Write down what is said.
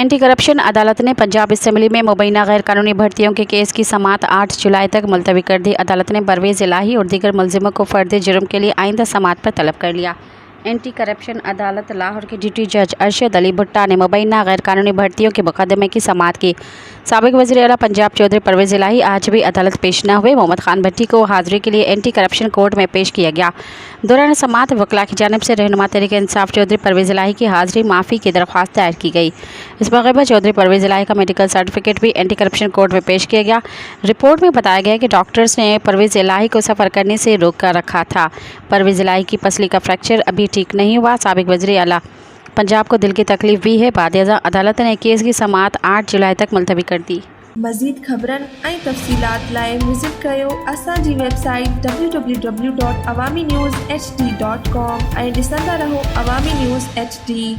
Anti corruption अदालत ने Punjab assembly में मुबैना गैर कानूनी भर्तियों के केस की समाअत 8 जुलाई तक मुलतवी कर दी। अदालत ने परवेज़ इलाही और दीगर मुलजिमों को फ़र्द जुर्म के लिए आइंदा समाअत पर तलब कर लिया। एंटी करप्शन अदालत लाहौर के डिप्टी जज अरशद अली भुट्टा ने मुबैना गैर कानूनी भर्तियों के मुकदमे की समाअत की। साबिक़ वज़ीर आला पंजाब चौधरी परवेज़ इलाही आज भी अदालत पेश न हुए। मोहम्मद खान भट्टी को हाज़िरी के लिए एंटी करप्शन कोर्ट में पेश किया गया। दौरान समाअत वकला की जानिब से रहनुमा तहरीक इंसाफ चौधरी परवेज़ इलाही की हाज़िरी माफ़ी की दरख्वास्त दायर की गई। इस मौके पर चौधरी परवेज़ इलाही का मेडिकल सर्टिफिकेट भी एंटी करप्शन कोर्ट में पेश किया गया। रिपोर्ट में बताया गया कि डॉक्टर्स ने परवेज़ इलाही को सफ़र करने से रोक कर रखा था। परवेज़ इलाही की पसली का फ्रैक्चर अभी ठीक नहीं हुआ। साबिक़ वज़ीर आला पंजाब को दिल की तकलीफ़ भी है। बाद अदालत ने केस की समाअत 8 जुलाई तक मुलतवी कर दी। मज़ीद ख़बरन ऐं तफ़सीलात लाइ विज़िट कयो असांजी वेबसाइट www.awamiNewsHD.com ऐं ॾिसंदा रहो अवामी न्यूज़ HD।